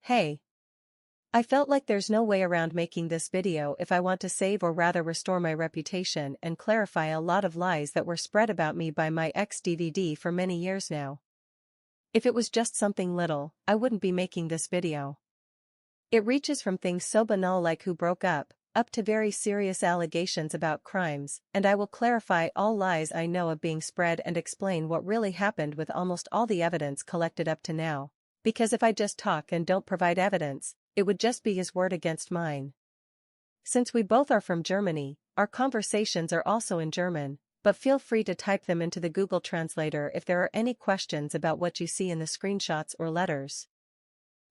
Hey. I felt like there's no way around making this video if I want to save or rather restore my reputation and clarify a lot of lies that were spread about me by my ex-DVD for many years now. If it was just something little, I wouldn't be making this video. It reaches from things so banal like who broke up to very serious allegations about crimes, and I will clarify all lies I know of being spread and explain what really happened with almost all the evidence collected up to now. Because if I just talk and don't provide evidence, it would just be his word against mine. Since we both are from Germany, our conversations are also in German, but feel free to type them into the Google Translator if there are any questions about what you see in the screenshots or letters.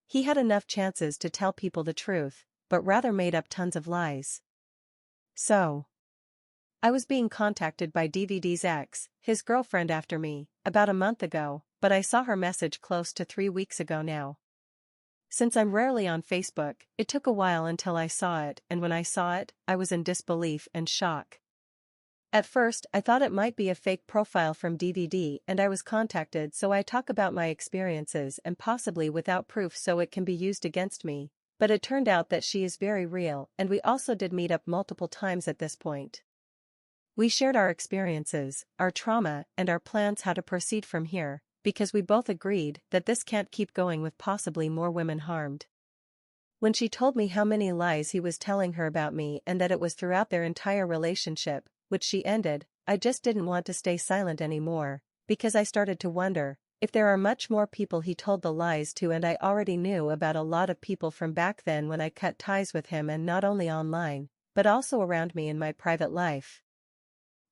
He had enough chances to tell people the truth, but rather made up tons of lies. So, I was being contacted by DvD's ex, his girlfriend after me, about a month ago, but I saw her message close to 3 weeks ago now. Since I'm rarely on Facebook, it took a while until I saw it, and when I saw it, I was in disbelief and shock. At first, I thought it might be a fake profile from DvD and I was contacted so I talk about my experiences and possibly without proof so it can be used against me, but it turned out that she is very real and we also did meet up multiple times at this point. We shared our experiences, our trauma, and our plans how to proceed from here, because we both agreed that this can't keep going with possibly more women harmed. When she told me how many lies he was telling her about me and that it was throughout their entire relationship, which she ended, I just didn't want to stay silent anymore, because I started to wonder if there are much more people he told the lies to, and I already knew about a lot of people from back then when I cut ties with him, and not only online, but also around me in my private life.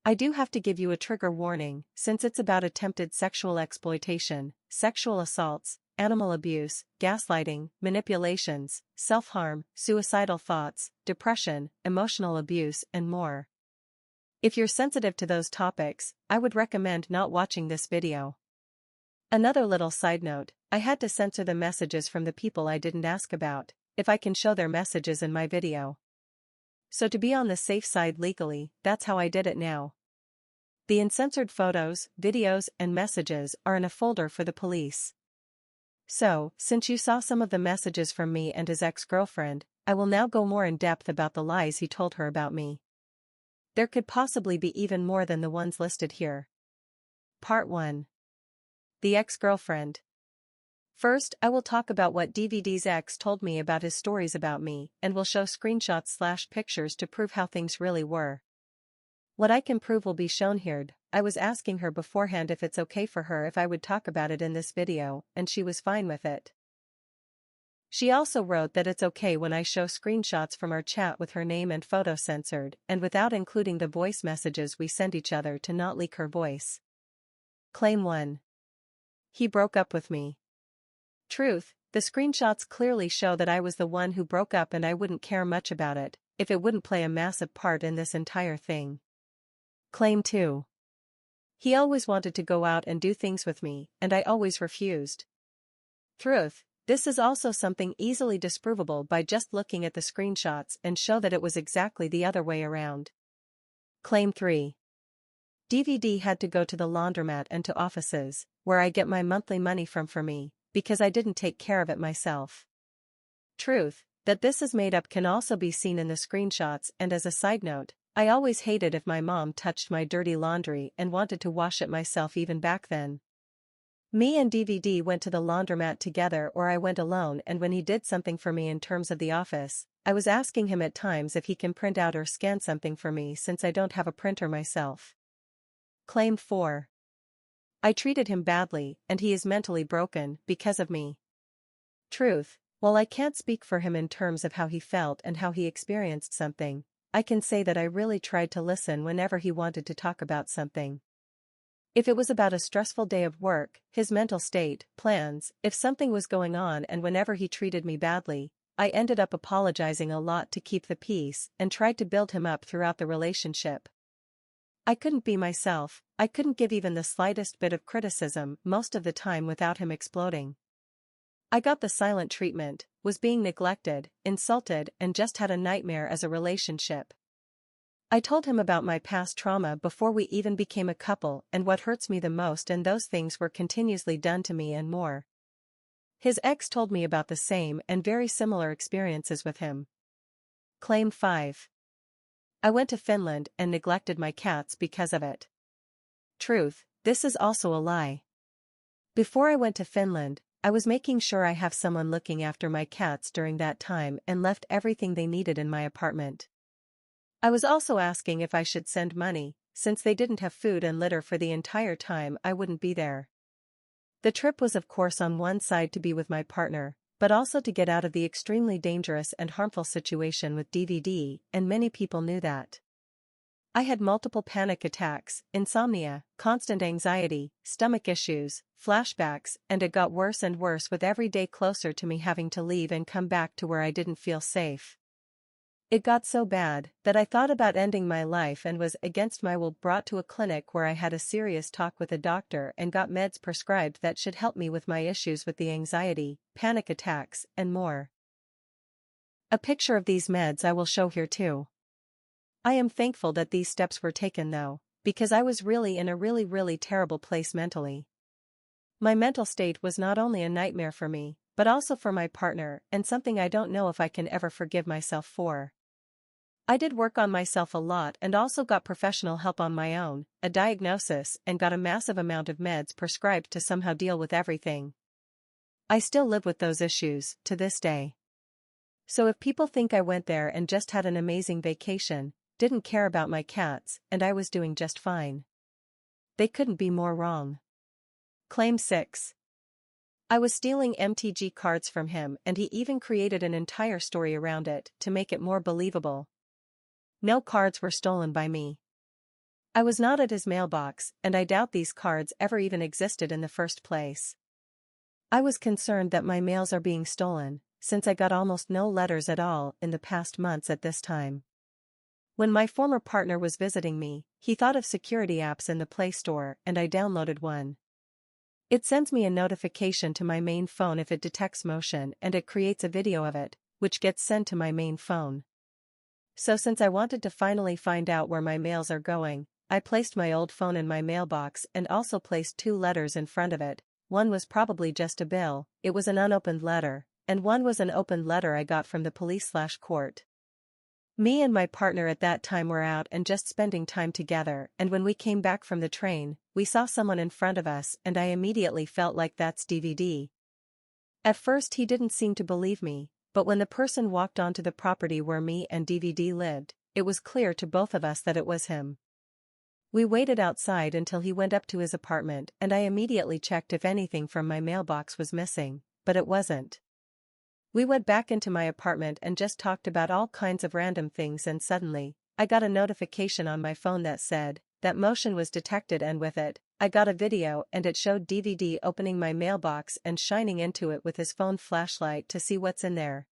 I do have to give you a trigger warning, since it's about attempted sexual exploitation, sexual assaults, animal abuse, gaslighting, manipulations, self-harm, suicidal thoughts, depression, emotional abuse, and more. If you're sensitive to those topics, I would recommend not watching this video. Another little side note, I had to censor the messages from the people I didn't ask about, if I can show their messages in my video. So to be on the safe side legally, that's how I did it now. The uncensored photos, videos, and messages are in a folder for the police. So, since you saw some of the messages from me and his ex-girlfriend, I will now go more in depth about the lies he told her about me. There could possibly be even more than the ones listed here. Part 1. The ex-girlfriend. First, I will talk about what DvD's ex told me about his stories about me, and will show screenshots/pictures to prove how things really were. What I can prove will be shown here. I was asking her beforehand if it's okay for her if I would talk about it in this video, and she was fine with it. She also wrote that it's okay when I show screenshots from our chat with her name and photo censored, and without including the voice messages we sent each other to not leak her voice. Claim 1. He broke up with me. Truth, the screenshots clearly show that I was the one who broke up and I wouldn't care much about it, if it wouldn't play a massive part in this entire thing. Claim 2. He always wanted to go out and do things with me, and I always refused. Truth, this is also something easily disprovable by just looking at the screenshots and show that it was exactly the other way around. Claim 3. DvD had to go to the laundromat and to offices, where I get my monthly money from for me, because I didn't take care of it myself. Truth, that this is made up can also be seen in the screenshots, and as a side note, I always hated if my mom touched my dirty laundry and wanted to wash it myself even back then. Me and DvD went to the laundromat together or I went alone, and when he did something for me in terms of the office, I was asking him at times if he can print out or scan something for me since I don't have a printer myself. Claim 4. I treated him badly and he is mentally broken because of me. Truth, while I can't speak for him in terms of how he felt and how he experienced something, I can say that I really tried to listen whenever he wanted to talk about something. If it was about a stressful day of work, his mental state, plans, if something was going on, and whenever he treated me badly, I ended up apologizing a lot to keep the peace and tried to build him up throughout the relationship. I couldn't be myself, I couldn't give even the slightest bit of criticism most of the time without him exploding. I got the silent treatment, was being neglected, insulted, and just had a nightmare as a relationship. I told him about my past trauma before we even became a couple and what hurts me the most, and those things were continuously done to me and more. His ex told me about the same and very similar experiences with him. Claim 5. I went to Finland and neglected my cats because of it. Truth, this is also a lie. Before I went to Finland, I was making sure I have someone looking after my cats during that time and left everything they needed in my apartment. I was also asking if I should send money, since they didn't have food and litter for the entire time I wouldn't be there. The trip was of course on one side to be with my partner, but also to get out of the extremely dangerous and harmful situation with DvD, and many people knew that. I had multiple panic attacks, insomnia, constant anxiety, stomach issues, flashbacks, and it got worse and worse with every day closer to me having to leave and come back to where I didn't feel safe. It got so bad that I thought about ending my life and was against my will brought to a clinic where I had a serious talk with a doctor and got meds prescribed that should help me with my issues with the anxiety, panic attacks, and more. A picture of these meds I will show here too. I am thankful that these steps were taken though, because I was really in a really terrible place mentally. My mental state was not only a nightmare for me, but also for my partner, and something I don't know if I can ever forgive myself for. I did work on myself a lot and also got professional help on my own, a diagnosis, and got a massive amount of meds prescribed to somehow deal with everything. I still live with those issues, to this day. So if people think I went there and just had an amazing vacation, didn't care about my cats, and I was doing just fine, they couldn't be more wrong. Claim 6. I was stealing MTG cards from him and he even created an entire story around it to make it more believable. No cards were stolen by me. I was not at his mailbox, and I doubt these cards ever even existed in the first place. I was concerned that my mails are being stolen, since I got almost no letters at all in the past months at this time. When my former partner was visiting me, he thought of security apps in the Play Store and I downloaded one. It sends me a notification to my main phone if it detects motion and it creates a video of it, which gets sent to my main phone. So since I wanted to finally find out where my mails are going, I placed my old phone in my mailbox and also placed 2 letters in front of it. One was probably just a bill, it was an unopened letter, and one was an opened letter I got from the police/court. Me and my partner at that time were out and just spending time together, and when we came back from the train, we saw someone in front of us and I immediately felt like that's DvD. At first he didn't seem to believe me, but when the person walked onto the property where me and DvD lived, it was clear to both of us that it was him. We waited outside until he went up to his apartment and I immediately checked if anything from my mailbox was missing, but it wasn't. We went back into my apartment and just talked about all kinds of random things and suddenly, I got a notification on my phone that said that motion was detected, and with it, I got a video and it showed DvD opening my mailbox and shining into it with his phone flashlight to see what's in there.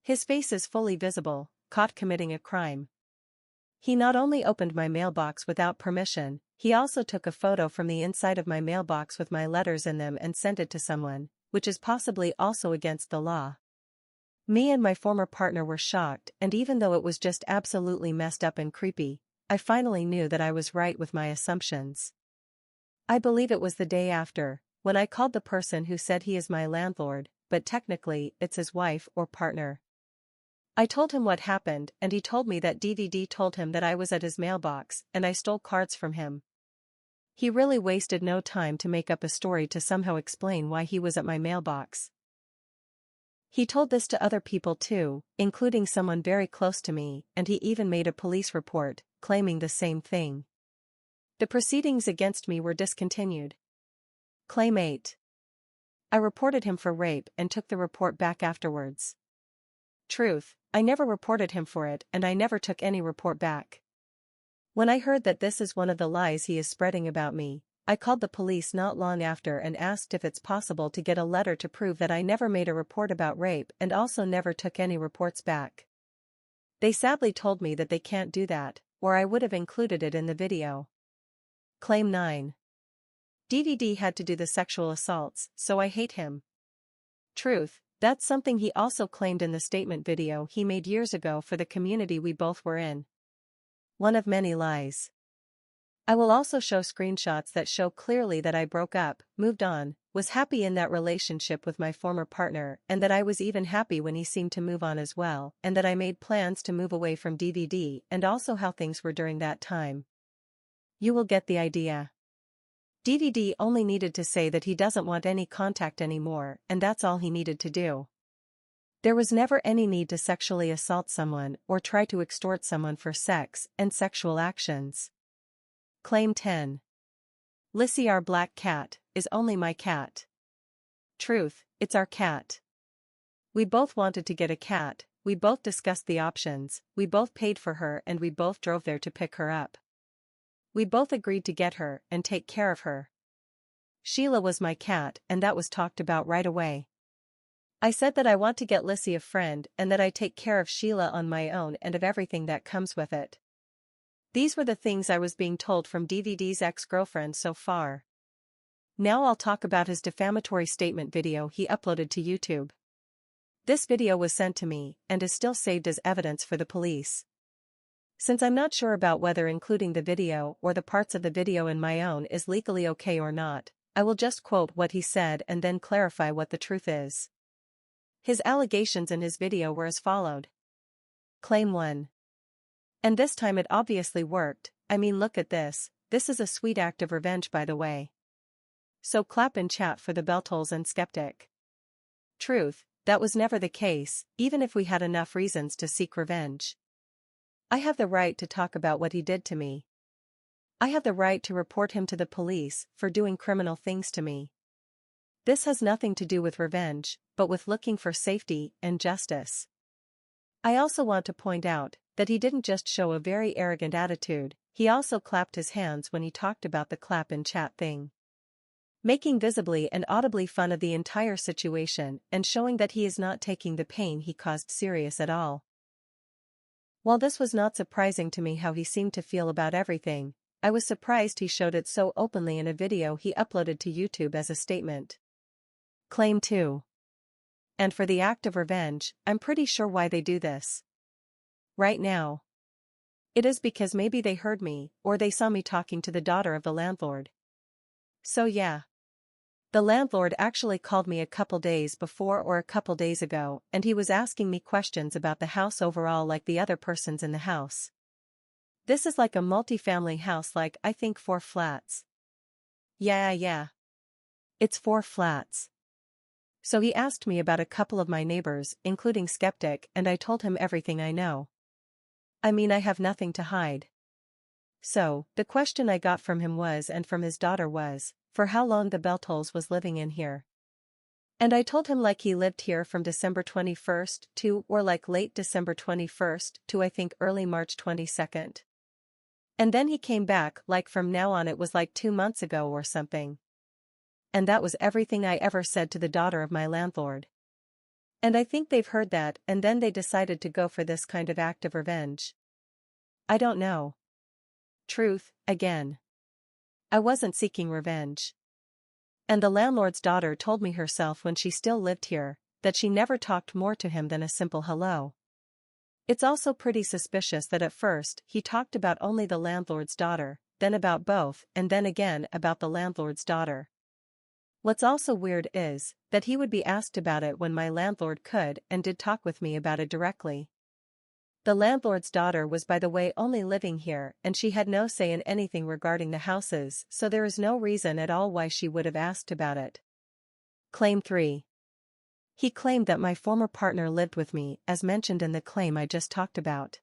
His face is fully visible, caught committing a crime. He not only opened my mailbox without permission, he also took a photo from the inside of my mailbox with my letters in them and sent it to someone, which is possibly also against the law. Me and my former partner were shocked, and even though it was just absolutely messed up and creepy, I finally knew that I was right with my assumptions. I believe it was the day after, when I called the person who said he is my landlord, but technically it's his wife or partner. I told him what happened and he told me that DvD told him that I was at his mailbox and I stole cards from him. He really wasted no time to make up a story to somehow explain why he was at my mailbox. He told this to other people too, including someone very close to me, and he even made a police report, claiming the same thing. The proceedings against me were discontinued. Claim 8. I reported him for rape and took the report back afterwards. Truth, I never reported him for it and I never took any report back. When I heard that this is one of the lies he is spreading about me, I called the police not long after and asked if it's possible to get a letter to prove that I never made a report about rape and also never took any reports back. They sadly told me that they can't do that, or I would have included it in the video. Claim 9. DvD had to do the sexual assaults, so I hate him. Truth, that's something he also claimed in the statement video he made years ago for the community we both were in. One of many lies. I will also show screenshots that show clearly that I broke up, moved on, was happy in that relationship with my former partner, and that I was even happy when he seemed to move on as well, and that I made plans to move away from DvD, and also how things were during that time. You will get the idea. DvD only needed to say that he doesn't want any contact anymore, and that's all he needed to do. There was never any need to sexually assault someone or try to extort someone for sex and sexual actions. Claim 10. Lissy, our black cat, is only my cat. Truth, it's our cat. We both wanted to get a cat, we both discussed the options, we both paid for her, and we both drove there to pick her up. We both agreed to get her and take care of her. Sheila was my cat, and that was talked about right away. I said that I want to get Lissy a friend and that I take care of Sheila on my own and of everything that comes with it. These were the things I was being told from DvD's ex-girlfriend so far. Now I'll talk about his defamatory statement video he uploaded to YouTube. This video was sent to me and is still saved as evidence for the police. Since I'm not sure about whether including the video or the parts of the video in my own is legally okay or not, I will just quote what he said and then clarify what the truth is. His allegations in his video were as followed. Claim 1. And this time it obviously worked. I mean, look at this is a sweet act of revenge, by the way. So clap in chat for the Beltols and Skeptic. Truth, that was never the case, even if we had enough reasons to seek revenge. I have the right to talk about what he did to me. I have the right to report him to the police for doing criminal things to me. This has nothing to do with revenge, but with looking for safety and justice. I also want to point out that he didn't just show a very arrogant attitude, he also clapped his hands when he talked about the clap in chat thing. Making visibly and audibly fun of the entire situation and showing that he is not taking the pain he caused serious at all. While this was not surprising to me how he seemed to feel about everything, I was surprised he showed it so openly in a video he uploaded to YouTube as a statement. Claim 2. And for the act of revenge, I'm pretty sure why they do this. Right now. It is because maybe they heard me, or they saw me talking to the daughter of the landlord. So yeah. The landlord actually called me a couple days before or a couple days ago, and he was asking me questions about the house overall like the other persons in the house. This is like a multi-family house, like I think 4 flats. Yeah. It's 4 flats. So he asked me about a couple of my neighbors, including Skeptic, and I told him everything I know. I mean, I have nothing to hide. So, the question I got from him was, and from his daughter was, for how long the Beltols was living in here. And I told him like he lived here from December 21st to, or like late December 21st to I think early March 22nd. And then he came back like from now on it was like 2 months ago or something. And that was everything I ever said to the daughter of my landlord. And I think they've heard that, and then they decided to go for this kind of act of revenge. I don't know. Truth, again. I wasn't seeking revenge. And the landlord's daughter told me herself when she still lived here, that she never talked more to him than a simple hello. It's also pretty suspicious that at first he talked about only the landlord's daughter, then about both, and then again about the landlord's daughter. What's also weird is that he would be asked about it when my landlord could and did talk with me about it directly. The landlord's daughter was, by the way, only living here, and she had no say in anything regarding the houses, so there is no reason at all why she would have asked about it. Claim 3. He claimed that my former partner lived with me, as mentioned in the claim I just talked about.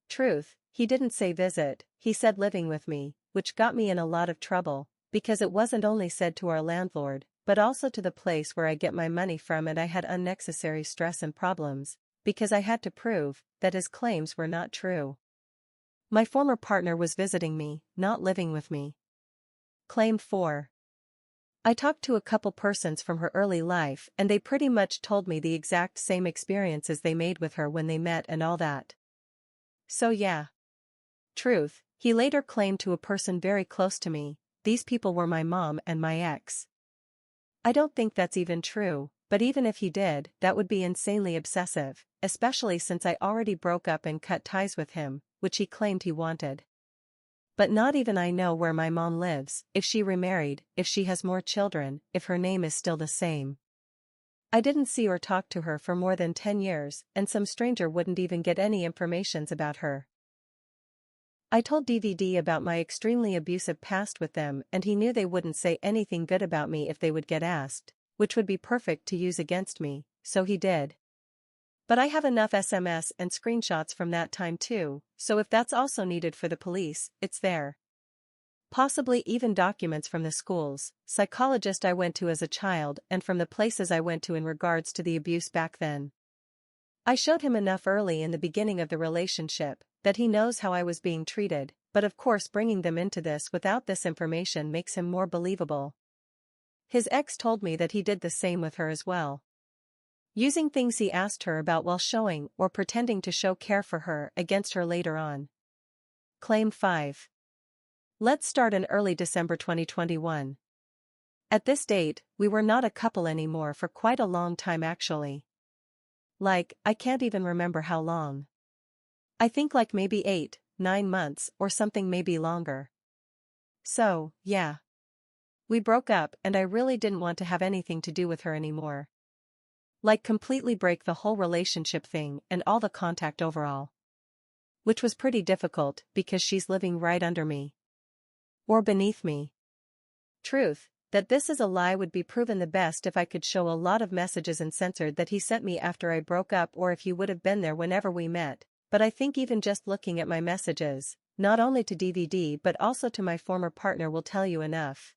Truth, he didn't say visit, he said living with me, which got me in a lot of trouble, because it wasn't only said to our landlord, but also to the place where I get my money from, and I had unnecessary stress and problems, because I had to prove that his claims were not true. My former partner was visiting me, not living with me. Claim 4. I talked to a couple persons from her early life and they pretty much told me the exact same experiences they made with her when they met and all that. So yeah. Truth, he later claimed to a person very close to me, these people were my mom and my ex. I don't think that's even true, but even if he did, that would be insanely obsessive, especially since I already broke up and cut ties with him, which he claimed he wanted. But not even I know where my mom lives, if she remarried, if she has more children, if her name is still the same. I didn't see or talk to her for more than 10 years, and some stranger wouldn't even get any informations about her. I told DvD about my extremely abusive past with them, and he knew they wouldn't say anything good about me if they would get asked, which would be perfect to use against me, so he did. But I have enough SMS and screenshots from that time too, so if that's also needed for the police, it's there. Possibly even documents from the schools, psychologist I went to as a child and from the places I went to in regards to the abuse back then. I showed him enough early in the beginning of the relationship that he knows how I was being treated, but of course bringing them into this without this information makes him more believable. His ex told me that he did the same with her as well. Using things he asked her about while showing or pretending to show care for her against her later on. Claim 5. Let's start in early December 2021. At this date, we were not a couple anymore for quite a long time actually. I can't even remember how long. I think maybe 8, 9 months or something, maybe longer. So, yeah. We broke up and I really didn't want to have anything to do with her anymore. Completely break the whole relationship thing and all the contact overall. Which was pretty difficult because she's living right under me. Or beneath me. Truth, that this is a lie would be proven the best if I could show a lot of messages and censored that he sent me after I broke up, or if he would have been there whenever we met, but I think even just looking at my messages, not only to DvD but also to my former partner, will tell you enough.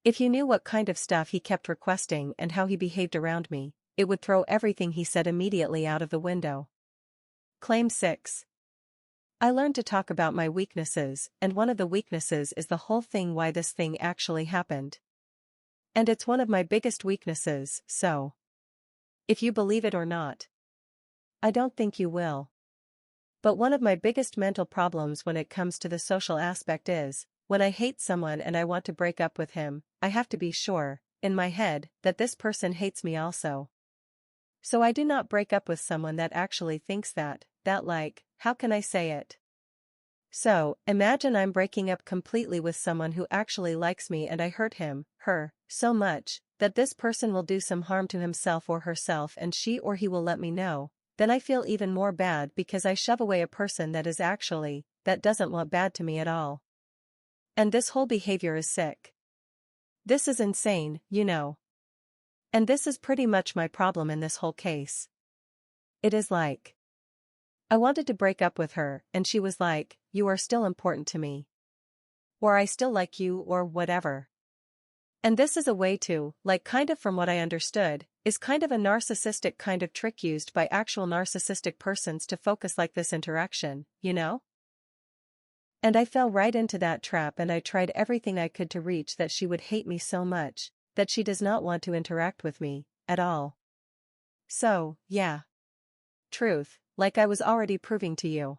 If you knew what kind of stuff he kept requesting and how he behaved around me, it would throw everything he said immediately out of the window. Claim 6. I learned to talk about my weaknesses, and one of the weaknesses is the whole thing why this thing actually happened. And it's one of my biggest weaknesses, so. If you believe it or not. I don't think you will. But one of my biggest mental problems when it comes to the social aspect is, when I hate someone and I want to break up with him, I have to be sure, in my head, that this person hates me also. So I do not break up with someone that actually thinks that, how can I say it? So, imagine I'm breaking up completely with someone who actually likes me and I hurt him, her, so much, that this person will do some harm to himself or herself and she or he will let me know, then I feel even more bad because I shove away a person that doesn't want bad to me at all. And this whole behavior is sick. This is insane, you know. And this is pretty much my problem in this whole case. It is I wanted to break up with her, and she was like, you are still important to me. Or I still like you, or whatever. And this is a way to, kind of from what I understood, is kind of a narcissistic kind of trick used by actual narcissistic persons to focus this interaction, you know? And I fell right into that trap and I tried everything I could to reach that she would hate me so much, that she does not want to interact with me, at all. So, yeah. Truth, I was already proving to you.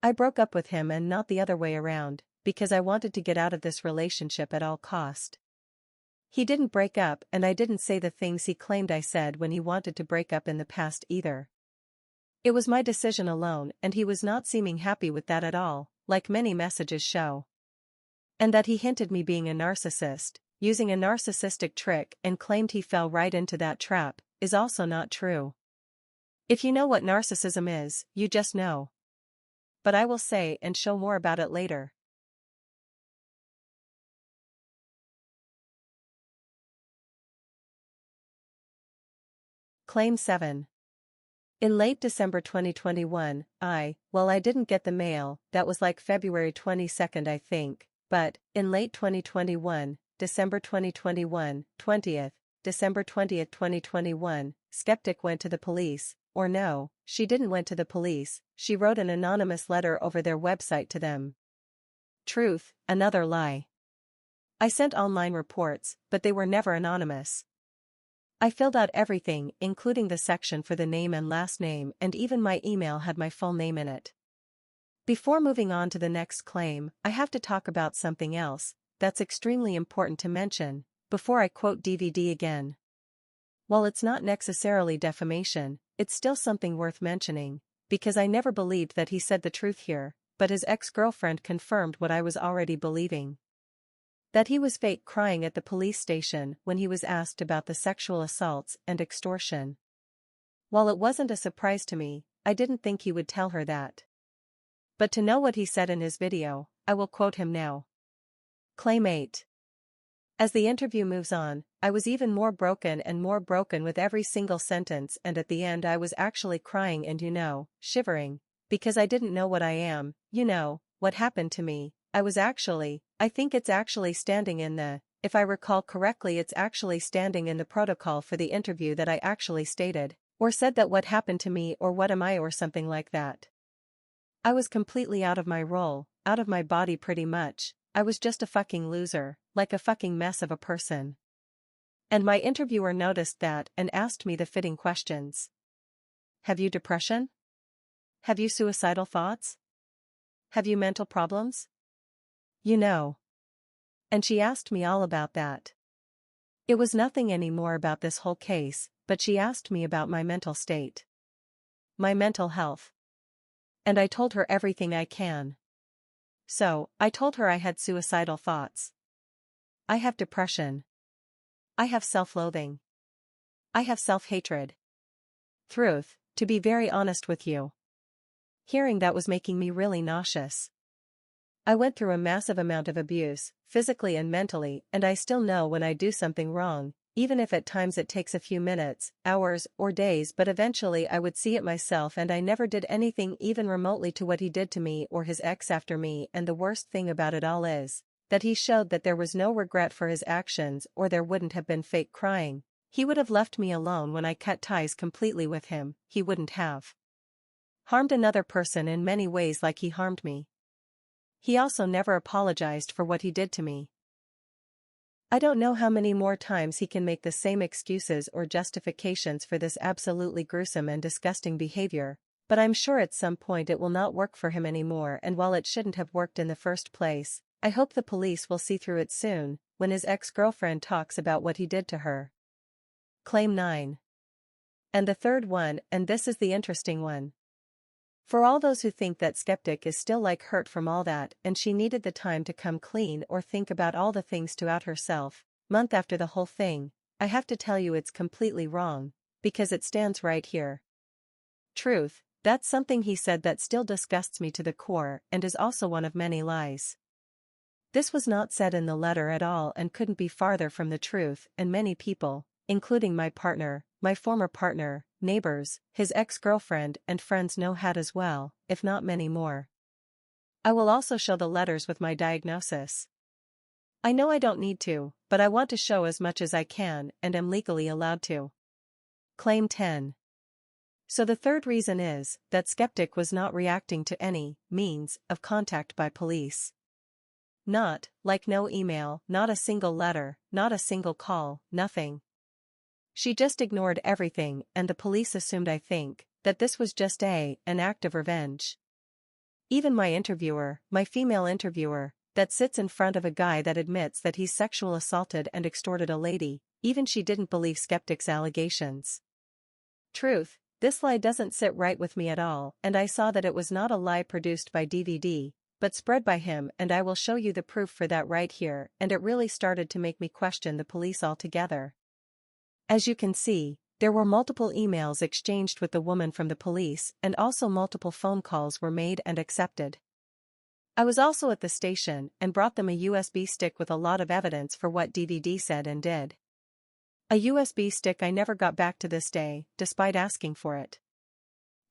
I broke up with him and not the other way around, because I wanted to get out of this relationship at all cost. He didn't break up and I didn't say the things he claimed I said when he wanted to break up in the past either. It was my decision alone and he was not seeming happy with that at all, like many messages show. And that he hinted me being a narcissist, using a narcissistic trick and claimed he fell right into that trap, is also not true. If you know what narcissism is, you just know. But I will say and show more about it later. Claim 7. In late December 2021, I didn't get the mail, that was February 22nd I think, but, in late 2021, December 2021, 20th, December 20th 2021, Skeptic went to the police, or no, she didn't went to the police, she wrote an anonymous letter over their website to them. Truth, another lie. I sent online reports, but they were never anonymous. I filled out everything, including the section for the name and last name, and even my email had my full name in it. Before moving on to the next claim, I have to talk about something else that's extremely important to mention, before I quote DvD again. While it's not necessarily defamation, it's still something worth mentioning, because I never believed that he said the truth here, but his ex-girlfriend confirmed what I was already believing. That he was fake crying at the police station when he was asked about the sexual assaults and extortion. While it wasn't a surprise to me, I didn't think he would tell her that. But to know what he said in his video, I will quote him now. Claim 8. As the interview moves on, I was even more broken with every single sentence, and at the end I was actually crying and shivering, because I didn't know what I am, what happened to me. I think it's actually standing in if I recall correctly, it's actually standing in the protocol for the interview that I actually stated, or said that what happened to me or what am I or something like that. I was completely out of my role, out of my body pretty much. I was just a fucking loser, like a fucking mess of a person. And my interviewer noticed that and asked me the fitting questions. Have you depression? Have you suicidal thoughts? Have you mental problems? And she asked me all about that. It was nothing anymore about this whole case, but she asked me about my mental state. My mental health. And I told her everything I can. So, I told her I had suicidal thoughts. I have depression. I have self-loathing. I have self-hatred. Truth, to be very honest with you. Hearing that was making me really nauseous. I went through a massive amount of abuse, physically and mentally, and I still know when I do something wrong, even if at times it takes a few minutes, hours, or days, but eventually I would see it myself, and I never did anything even remotely to what he did to me or his ex after me. And the worst thing about it all is that he showed that there was no regret for his actions, or there wouldn't have been fake crying. He would have left me alone when I cut ties completely with him. He wouldn't have harmed another person in many ways like he harmed me. He also never apologized for what he did to me. I don't know how many more times he can make the same excuses or justifications for this absolutely gruesome and disgusting behavior, but I'm sure at some point it will not work for him anymore, and while it shouldn't have worked in the first place, I hope the police will see through it soon, when his ex-girlfriend talks about what he did to her. Claim 9. And the third one, and this is the interesting one. For all those who think that Skeptic is still hurt from all that and she needed the time to come clean or think about all the things to out herself, month after the whole thing, I have to tell you it's completely wrong, because it stands right here. Truth, that's something he said that still disgusts me to the core and is also one of many lies. This was not said in the letter at all and couldn't be farther from the truth, and many people, including my partner, my former partner, neighbors, his ex-girlfriend and friends know had as well, if not many more. I will also show the letters with my diagnosis. I know I don't need to, but I want to show as much as I can and am legally allowed to. Claim 10. So the third reason is that Skeptic was not reacting to any means of contact by police. Not, no email, not a single letter, not a single call, nothing. She just ignored everything, and the police assumed, I think, that this was just an act of revenge. Even my interviewer, my female interviewer, that sits in front of a guy that admits that he's sexual assaulted and extorted a lady, even she didn't believe Skeptic's allegations. Truth, this lie doesn't sit right with me at all, and I saw that it was not a lie produced by DvD, but spread by him, and I will show you the proof for that right here, and it really started to make me question the police altogether. As you can see, there were multiple emails exchanged with the woman from the police, and also multiple phone calls were made and accepted. I was also at the station and brought them a USB stick with a lot of evidence for what DvD said and did. A USB stick I never got back to this day, despite asking for it.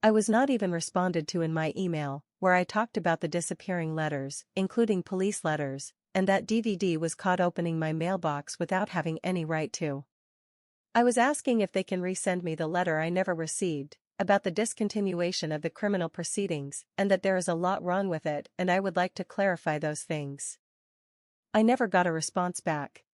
I was not even responded to in my email, where I talked about the disappearing letters, including police letters, and that DvD was caught opening my mailbox without having any right to. I was asking if they can resend me the letter I never received, about the discontinuation of the criminal proceedings, and that there is a lot wrong with it, and I would like to clarify those things. I never got a response back.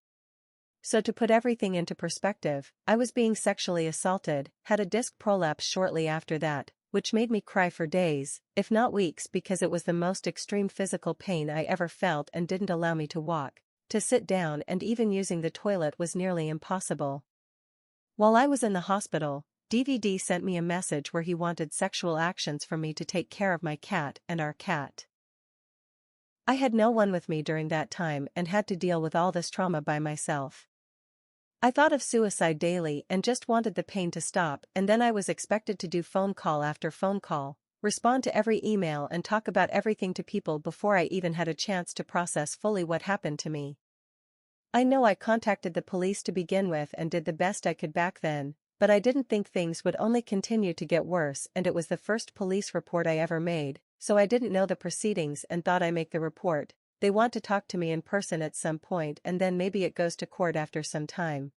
So to put everything into perspective, I was being sexually assaulted, had a disc prolapse shortly after that, which made me cry for days, if not weeks, because it was the most extreme physical pain I ever felt and didn't allow me to walk, to sit down, and even using the toilet was nearly impossible. While I was in the hospital, DvD sent me a message where he wanted sexual actions from me to take care of my cat and our cat. I had no one with me during that time and had to deal with all this trauma by myself. I thought of suicide daily and just wanted the pain to stop, and then I was expected to do phone call after phone call, respond to every email and talk about everything to people before I even had a chance to process fully what happened to me. I know I contacted the police to begin with and did the best I could back then, but I didn't think things would only continue to get worse, and it was the first police report I ever made, so I didn't know the proceedings and thought I make the report. They want to talk to me in person at some point and then maybe it goes to court after some time.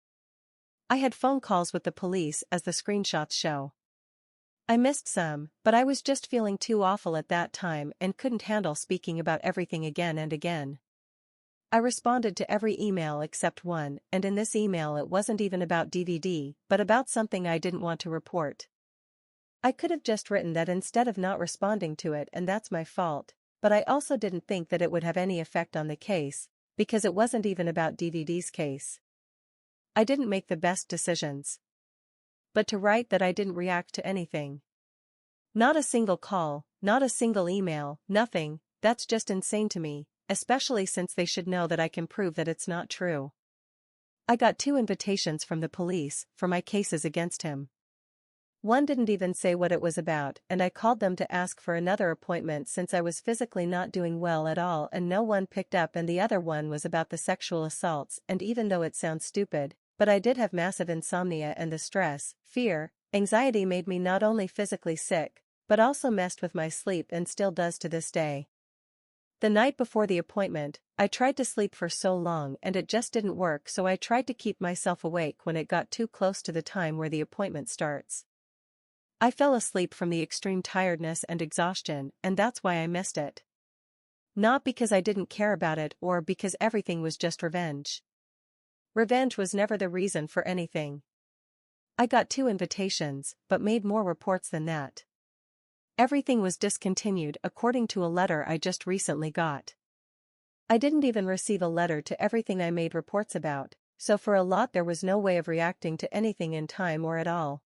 I had phone calls with the police as the screenshots show. I missed some, but I was just feeling too awful at that time and couldn't handle speaking about everything again and again. I responded to every email except one, and in this email it wasn't even about DvD, but about something I didn't want to report. I could have just written that instead of not responding to it, and that's my fault, but I also didn't think that it would have any effect on the case, because it wasn't even about DvD's case. I didn't make the best decisions. But to write that I didn't react to anything. Not a single call, not a single email, nothing, that's just insane to me, especially since they should know that I can prove that it's not true. I got 2 invitations from the police for my cases against him. One didn't even say what it was about, and I called them to ask for another appointment since I was physically not doing well at all, and no one picked up, and the other one was about the sexual assaults, and even though it sounds stupid, but I did have massive insomnia, and the stress, fear, anxiety made me not only physically sick, but also messed with my sleep and still does to this day. The night before the appointment, I tried to sleep for so long and it just didn't work, so I tried to keep myself awake when it got too close to the time where the appointment starts. I fell asleep from the extreme tiredness and exhaustion, and that's why I missed it. Not because I didn't care about it or because everything was just revenge. Revenge was never the reason for anything. I got 2 invitations, but made more reports than that. Everything was discontinued according to a letter I just recently got. I didn't even receive a letter to everything I made reports about, so for a lot there was no way of reacting to anything in time or at all.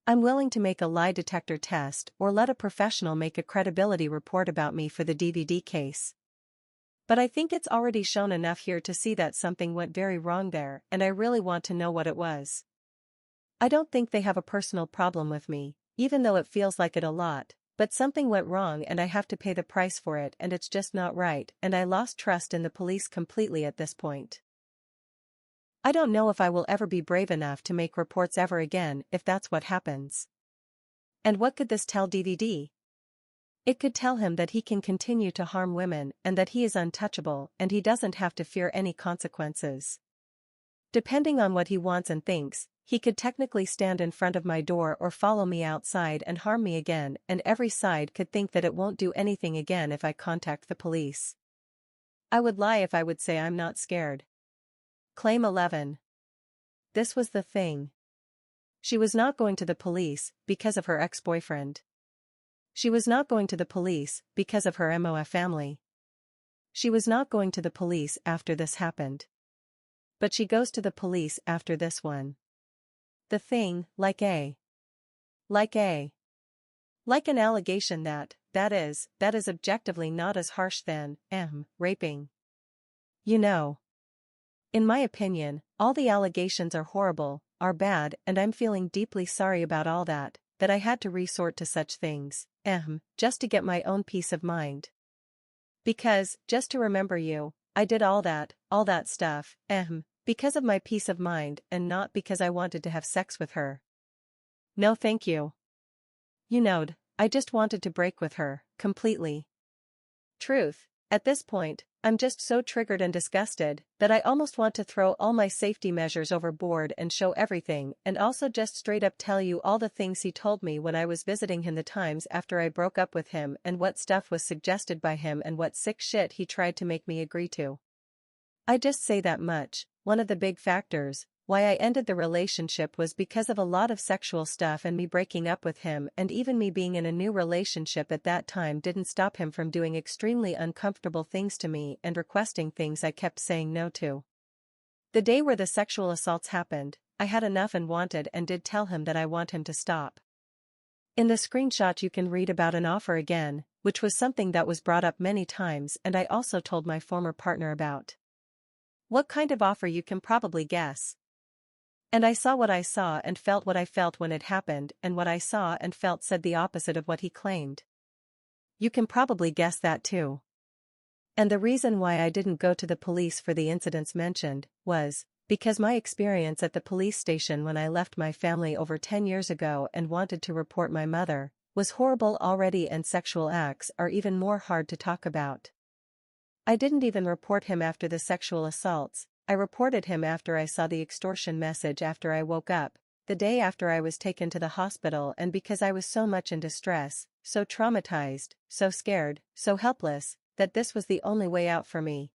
I'm willing to make a lie detector test or let a professional make a credibility report about me for the DvD case. But I think it's already shown enough here to see that something went very wrong there, and I really want to know what it was. I don't think they have a personal problem with me, even though it feels like it a lot, but something went wrong and I have to pay the price for it, and it's just not right, and I lost trust in the police completely at this point. I don't know if I will ever be brave enough to make reports ever again if that's what happens. And what could this tell DvD? It could tell him that he can continue to harm women and that he is untouchable and he doesn't have to fear any consequences. Depending on what he wants and thinks, he could technically stand in front of my door or follow me outside and harm me again, and every side could think that it won't do anything again if I contact the police. I would lie if I would say I'm not scared. Claim 11. This was the thing. She was not going to the police because of her ex-boyfriend. She was not going to the police because of her MOF family. She was not going to the police after this happened. But she goes to the police after this one. The thing, like an allegation that is objectively not as harsh than, raping. You know. In my opinion, all the allegations are horrible, are bad, and I'm feeling deeply sorry about all that I had to resort to such things, just to get my own peace of mind. Because, just to remember you, I did all that stuff, because of my peace of mind and not because I wanted to have sex with her. No thank you. You knowed, I just wanted to break with her, completely. Truth, at this point, I'm just so triggered and disgusted that I almost want to throw all my safety measures overboard and show everything, and also just straight up tell you all the things he told me when I was visiting him the times after I broke up with him and what stuff was suggested by him and what sick shit he tried to make me agree to. I just say that much. One of the big factors why I ended the relationship was because of a lot of sexual stuff, and me breaking up with him and even me being in a new relationship at that time didn't stop him from doing extremely uncomfortable things to me and requesting things I kept saying no to. The day where the sexual assaults happened, I had enough and wanted and did tell him that I want him to stop. In the screenshot you can read about an offer again, which was something that was brought up many times and I also told my former partner about. What kind of offer you can probably guess. And I saw what I saw and felt what I felt when it happened, and what I saw and felt said the opposite of what he claimed. You can probably guess that too. And the reason why I didn't go to the police for the incidents mentioned was because my experience at the police station when I left my family over 10 years ago and wanted to report my mother was horrible already, and sexual acts are even more hard to talk about. I didn't even report him after the sexual assaults. I reported him after I saw the extortion message after I woke up, the day after I was taken to the hospital, and because I was so much in distress, so traumatized, so scared, so helpless, that this was the only way out for me.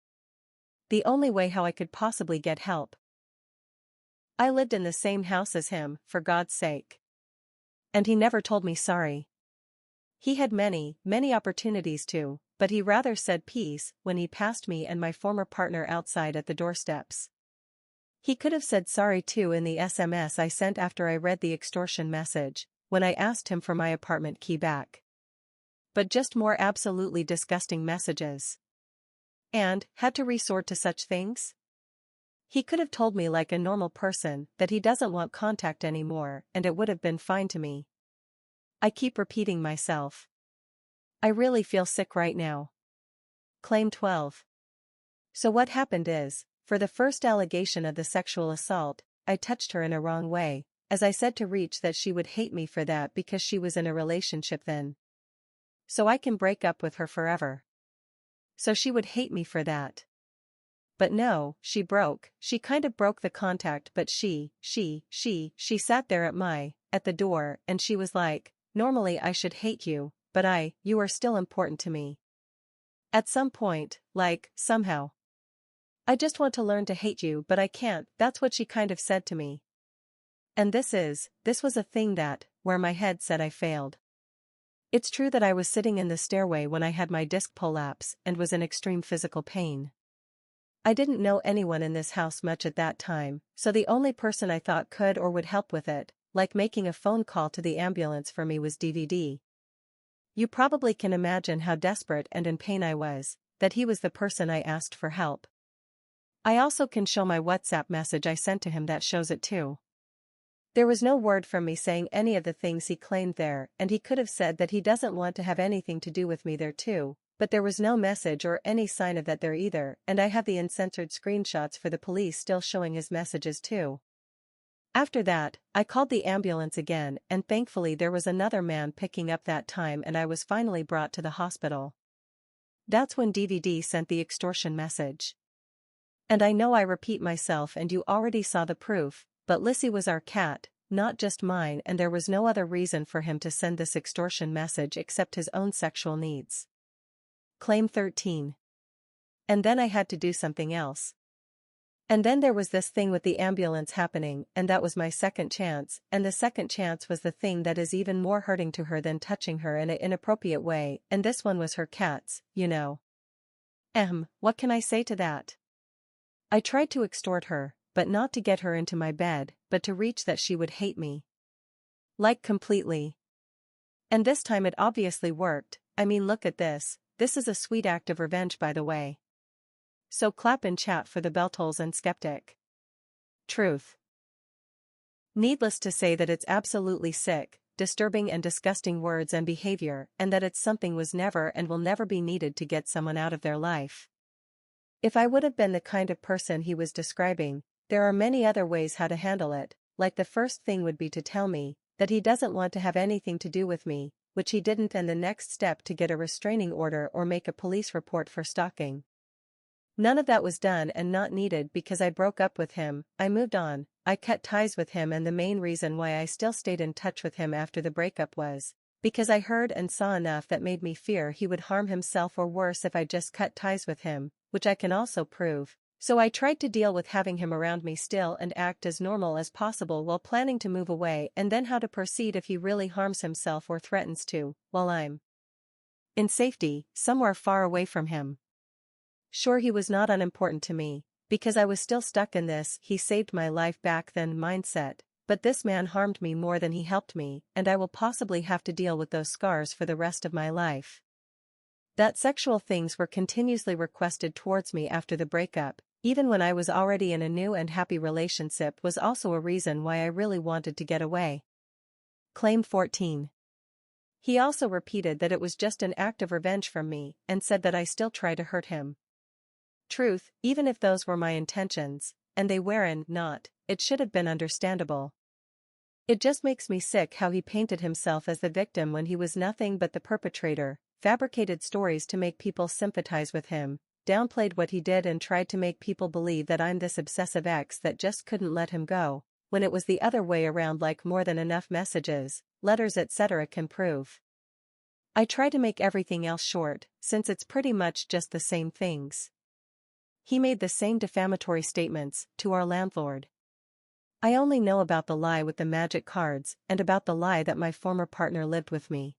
The only way how I could possibly get help. I lived in the same house as him, for God's sake. And he never told me sorry. He had many, many opportunities to, but he rather said peace when he passed me and my former partner outside at the doorsteps. He could have said sorry too in the SMS I sent after I read the extortion message, when I asked him for my apartment key back. But just more absolutely disgusting messages. And had to resort to such things? He could have told me like a normal person that he doesn't want contact anymore, and it would have been fine to me. I keep repeating myself. I really feel sick right now. Claim 12. So what happened is, for the first allegation of the sexual assault, I touched her in a wrong way, as I said to Reach that she would hate me for that because she was in a relationship then. So I can break up with her forever. So she would hate me for that. But no, she kind of broke the contact, but she sat there at the door, and she was like, normally I should hate you, but you are still important to me. At some point, like, somehow. I just want to learn to hate you, but I can't, that's what she kind of said to me. And this was a thing that, where my head said I failed. It's true that I was sitting in the stairway when I had my disc prolapse and was in extreme physical pain. I didn't know anyone in this house much at that time, so the only person I thought could or would help with it, like making a phone call to the ambulance for me, was DvD. You probably can imagine how desperate and in pain I was, that he was the person I asked for help. I also can show my WhatsApp message I sent to him that shows it too. There was no word from me saying any of the things he claimed there, and he could have said that he doesn't want to have anything to do with me there too, but there was no message or any sign of that there either, and I have the uncensored screenshots for the police still showing his messages too. After that, I called the ambulance again, and thankfully there was another man picking up that time, and I was finally brought to the hospital. That's when DvD sent the extortion message. And I know I repeat myself and you already saw the proof, but Lissy was our cat, not just mine, and there was no other reason for him to send this extortion message except his own sexual needs. Claim 13. And then I had to do something else. And then there was this thing with the ambulance happening, and that was my second chance, and the second chance was the thing that is even more hurting to her than touching her in an inappropriate way, and this one was her cats, you know. What can I say to that? I tried to extort her, but not to get her into my bed, but to reach that she would hate me. Like completely. And this time it obviously worked. I mean, look at this is a sweet act of revenge, by the way. So clap in chat for the Beltols and Skeptic. Truth. Needless to say that it's absolutely sick, disturbing and disgusting words and behavior, and that it's something was never and will never be needed to get someone out of their life. If I would have been the kind of person he was describing, there are many other ways how to handle it, like the first thing would be to tell me that he doesn't want to have anything to do with me, which he didn't, and the next step to get a restraining order or make a police report for stalking. None of that was done and not needed because I broke up with him, I moved on, I cut ties with him, and the main reason why I still stayed in touch with him after the breakup was because I heard and saw enough that made me fear he would harm himself or worse if I just cut ties with him, which I can also prove. So I tried to deal with having him around me still and act as normal as possible while planning to move away, and then how to proceed if he really harms himself or threatens to, while I'm in safety, somewhere far away from him. Sure, he was not unimportant to me, because I was still stuck in this "he saved my life back then" mindset, but this man harmed me more than he helped me, and I will possibly have to deal with those scars for the rest of my life. That sexual things were continuously requested towards me after the breakup, even when I was already in a new and happy relationship, was also a reason why I really wanted to get away. Claim 14. He also repeated that it was just an act of revenge from me and said that I still try to hurt him. Truth, even if those were my intentions, and they weren't, not, it should have been understandable. It just makes me sick how he painted himself as the victim when he was nothing but the perpetrator, fabricated stories to make people sympathize with him, downplayed what he did and tried to make people believe that I'm this obsessive ex that just couldn't let him go, when it was the other way around, like more than enough messages, letters etc. can prove. I try to make everything else short, since it's pretty much just the same things. He made the same defamatory statements to our landlord. I only know about the lie with the magic cards and about the lie that my former partner lived with me.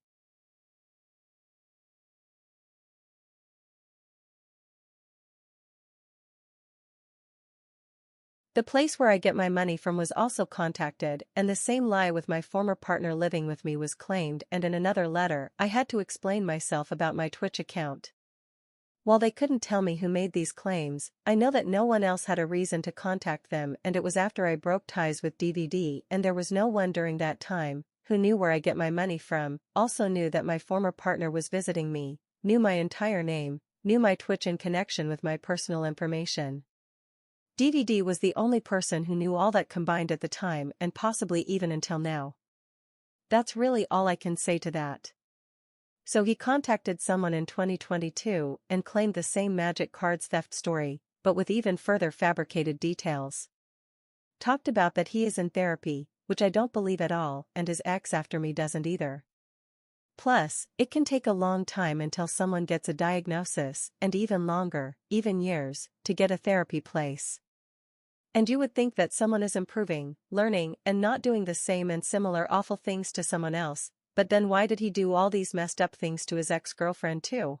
The place where I get my money from was also contacted, and the same lie with my former partner living with me was claimed, and in another letter I had to explain myself about my Twitch account. While they couldn't tell me who made these claims, I know that no one else had a reason to contact them, and it was after I broke ties with DvD, and there was no one during that time who knew where I get my money from, also knew that my former partner was visiting me, knew my entire name, knew my Twitch in connection with my personal information. DvD was the only person who knew all that combined at the time and possibly even until now. That's really all I can say to that. So he contacted someone in 2022 and claimed the same magic cards theft story, but with even further fabricated details. Talked about that he is in therapy, which I don't believe at all, and his ex after me doesn't either. Plus, it can take a long time until someone gets a diagnosis, and even longer, even years, to get a therapy place. And you would think that someone is improving, learning, and not doing the same and similar awful things to someone else. But then why did he do all these messed up things to his ex-girlfriend too?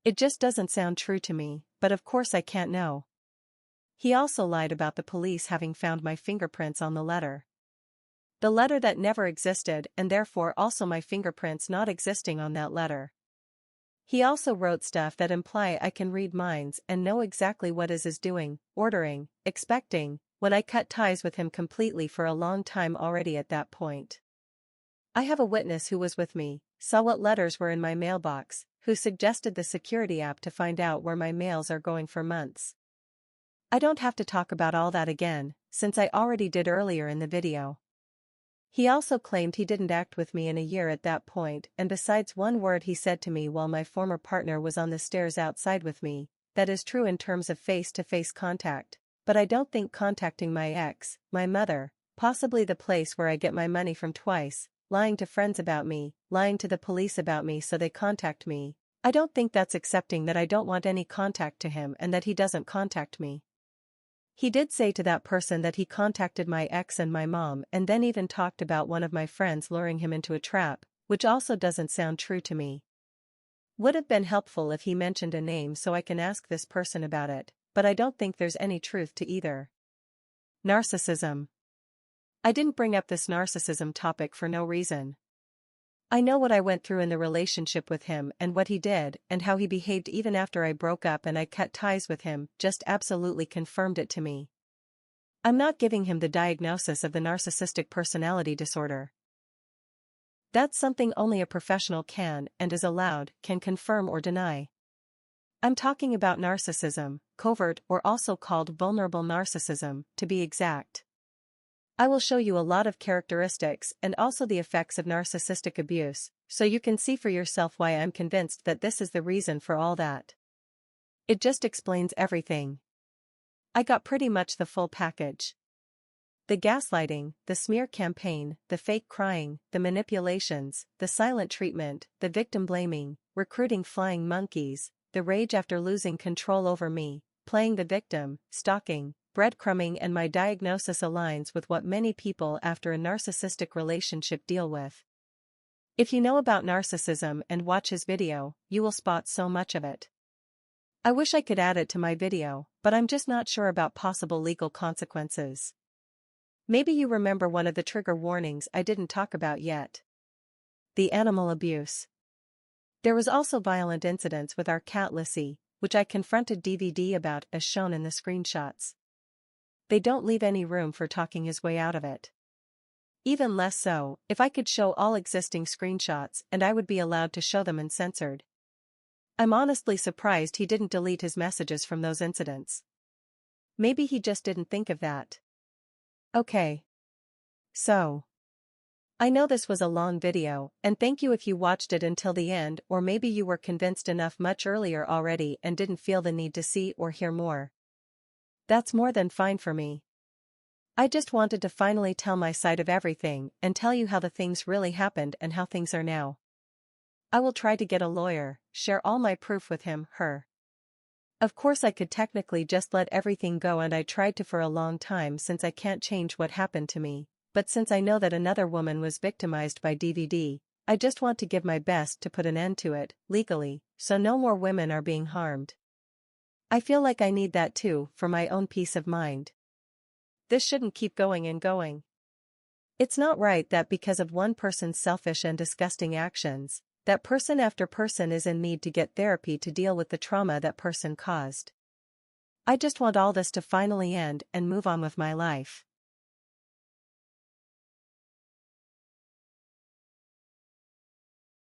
It just doesn't sound true to me, but of course I can't know. He also lied about the police having found my fingerprints on the letter. The letter that never existed, and therefore also my fingerprints not existing on that letter. He also wrote stuff that imply I can read minds and know exactly what is doing, ordering, expecting, when I cut ties with him completely for a long time already at that point. I have a witness who was with me, saw what letters were in my mailbox, who suggested the security app to find out where my mails are going for months. I don't have to talk about all that again, since I already did earlier in the video. He also claimed he didn't act with me in a year at that point, and besides one word he said to me while my former partner was on the stairs outside with me, that is true in terms of face-to-face contact, but I don't think contacting my ex, my mother, possibly the place where I get my money from twice, lying to friends about me, lying to the police about me so they contact me. I don't think that's accepting that I don't want any contact to him and that he doesn't contact me. He did say to that person that he contacted my ex and my mom and then even talked about one of my friends luring him into a trap, which also doesn't sound true to me. Would have been helpful if he mentioned a name so I can ask this person about it, but I don't think there's any truth to either. Narcissism. I didn't bring up this narcissism topic for no reason. I know what I went through in the relationship with him and what he did and how he behaved even after I broke up and I cut ties with him just absolutely confirmed it to me. I'm not giving him the diagnosis of the narcissistic personality disorder. That's something only a professional can and is allowed, can confirm or deny. I'm talking about narcissism, covert or also called vulnerable narcissism, to be exact. I will show you a lot of characteristics and also the effects of narcissistic abuse, so you can see for yourself why I'm convinced that this is the reason for all that. It just explains everything. I got pretty much the full package. The gaslighting, the smear campaign, the fake crying, the manipulations, the silent treatment, the victim blaming, recruiting flying monkeys, the rage after losing control over me, playing the victim, stalking, breadcrumbing, and my diagnosis aligns with what many people after a narcissistic relationship deal with. If you know about narcissism and watch his video, you will spot so much of it. I wish I could add it to my video, but I'm just not sure about possible legal consequences. Maybe you remember one of the trigger warnings I didn't talk about yet. The animal abuse. There was also violent incidents with our cat Lissy, which I confronted DvD about as shown in the screenshots. They don't leave any room for talking his way out of it. Even less so, if I could show all existing screenshots and I would be allowed to show them uncensored. I'm honestly surprised he didn't delete his messages from those incidents. Maybe he just didn't think of that. Okay. So. I know this was a long video, and thank you if you watched it until the end, or maybe you were convinced enough much earlier already and didn't feel the need to see or hear more. That's more than fine for me. I just wanted to finally tell my side of everything and tell you how the things really happened and how things are now. I will try to get a lawyer, share all my proof with him, her. Of course I could technically just let everything go, and I tried to for a long time since I can't change what happened to me. But since I know that another woman was victimized by DvD, I just want to give my best to put an end to it, legally, so no more women are being harmed. I feel like I need that too, for my own peace of mind. This shouldn't keep going and going. It's not right that because of one person's selfish and disgusting actions, that person after person is in need to get therapy to deal with the trauma that person caused. I just want all this to finally end and move on with my life.